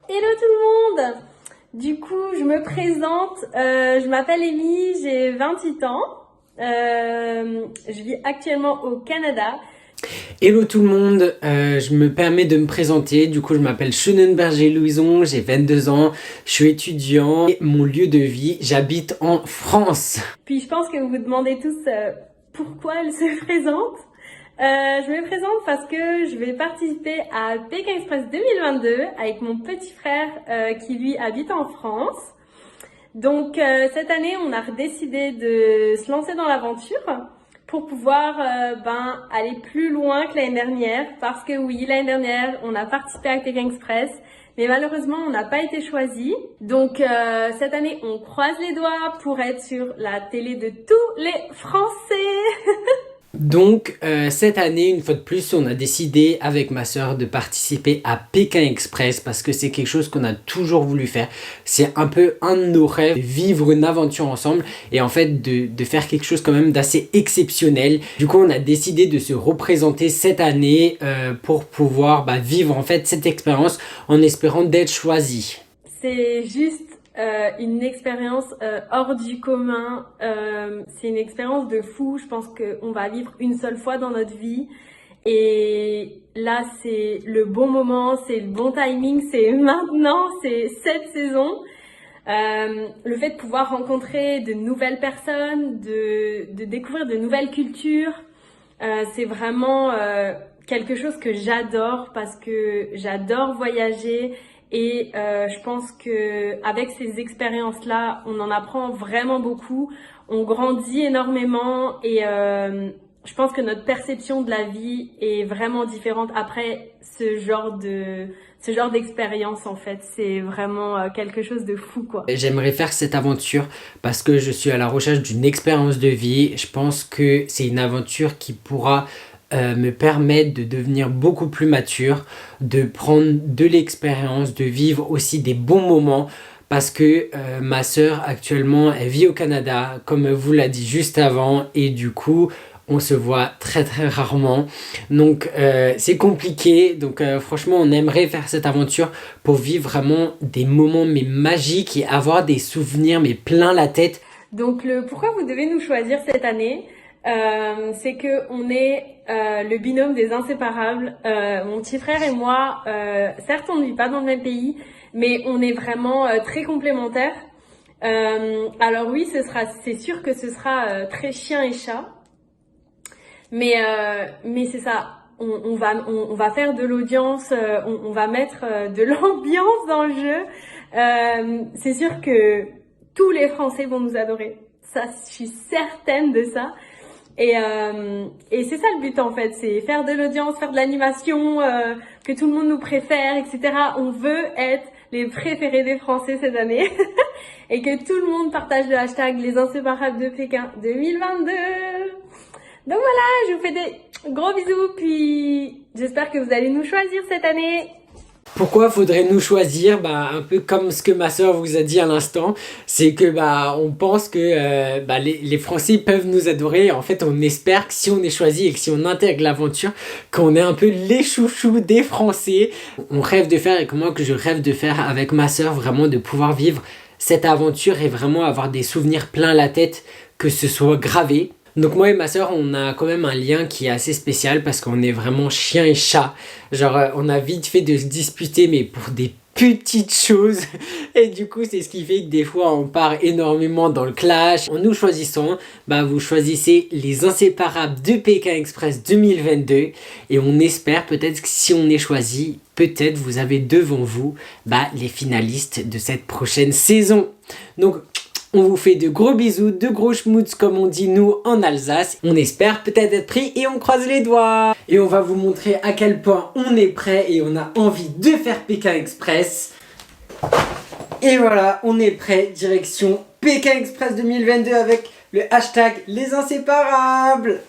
Hello tout le monde! Du coup, je me présente, je m'appelle Amy, j'ai 28 ans, je vis actuellement au Canada. Hello tout le monde, je me permets de me présenter, du coup je m'appelle Schönenberger-Louison, j'ai 22 ans, je suis étudiant et mon lieu de vie, j'habite en France. Puis je pense que vous vous demandez tous pourquoi elle se présente. Je me présente parce que je vais participer à Pékin Express 2022 avec mon petit frère qui lui habite en France. Donc cette année, on a décidé de se lancer dans l'aventure pour pouvoir aller plus loin que l'année dernière. Parce que oui, l'année dernière, on a participé à Pékin Express, mais malheureusement, on n'a pas été choisi. Donc cette année, on croise les doigts pour être sur la télé de tous les Français. Donc cette année, une fois de plus, on a décidé avec ma sœur de participer à Pékin Express parce que c'est quelque chose qu'on a toujours voulu faire. C'est un peu un de nos rêves, de vivre une aventure ensemble et en fait de faire quelque chose quand même d'assez exceptionnel. Du coup, on a décidé de se représenter cette année pour pouvoir vivre en fait cette expérience en espérant d'être choisi. C'est juste une expérience hors du commun. C'est une expérience de fou. Je pense qu'on va vivre une seule fois dans notre vie. Et là, c'est le bon moment, c'est le bon timing, c'est maintenant, c'est cette saison. Le fait de pouvoir rencontrer de nouvelles personnes, de découvrir de nouvelles cultures, c'est vraiment quelque chose que j'adore parce que j'adore voyager et je pense que avec ces expériences-là, on en apprend vraiment beaucoup, on grandit énormément et je pense que notre perception de la vie est vraiment différente après ce genre d'expérience en fait. C'est vraiment quelque chose de fou quoi. J'aimerais faire cette aventure parce que je suis à la recherche d'une expérience de vie. Je pense que c'est une aventure qui pourra me permettre de devenir beaucoup plus mature, de prendre de l'expérience, de vivre aussi des bons moments. Parce que ma sœur actuellement elle vit au Canada, comme vous l'a dit juste avant, et du coup on se voit très très rarement. Donc c'est compliqué. Donc franchement on aimerait faire cette aventure pour vivre vraiment des moments mais magiques et avoir des souvenirs mais plein la tête. Donc pourquoi vous devez nous choisir cette année, c'est que on est le binôme des inséparables. Mon petit frère et moi, certes on ne vit pas dans le même pays, mais on est vraiment très complémentaires. Alors oui, c'est sûr que ce sera très chien et chat, mais c'est ça. On va faire de l'audience, on va mettre de l'ambiance dans le jeu. C'est sûr que tous les Français vont nous adorer. Ça, je suis certaine de ça. Et c'est ça le but en fait, c'est faire de l'audience, faire de l'animation, que tout le monde nous préfère, etc. On veut être les préférés des Français cette année et que tout le monde partage le hashtag les inséparables de Pékin 2022. Donc voilà, je vous fais des gros bisous, puis j'espère que vous allez nous choisir cette année. Pourquoi faudrait nous choisir? Un peu comme ce que ma soeur vous a dit à l'instant, c'est que on pense que les Français peuvent nous adorer. En fait, on espère que si on est choisi et que si on intègre l'aventure, qu'on est un peu les chouchous des Français. On rêve de faire, et comment que je rêve de faire avec ma soeur, vraiment de pouvoir vivre cette aventure et vraiment avoir des souvenirs plein la tête, que ce soit gravé. Donc moi et ma soeur, on a quand même un lien qui est assez spécial parce qu'on est vraiment chien et chat. Genre on a vite fait de se disputer mais pour des petites choses. Et du coup c'est ce qui fait que des fois on part énormément dans le clash. En nous choisissant, vous choisissez les inséparables de Pékin Express 2022. Et on espère peut-être que si on est choisi, peut-être vous avez devant vous les finalistes de cette prochaine saison. Donc on vous fait de gros bisous, de gros schmutz comme on dit nous en Alsace. On espère peut-être être pris et on croise les doigts. Et on va vous montrer à quel point on est prêt et on a envie de faire Pékin Express. Et voilà, on est prêt, direction Pékin Express 2022 avec le hashtag les inséparables.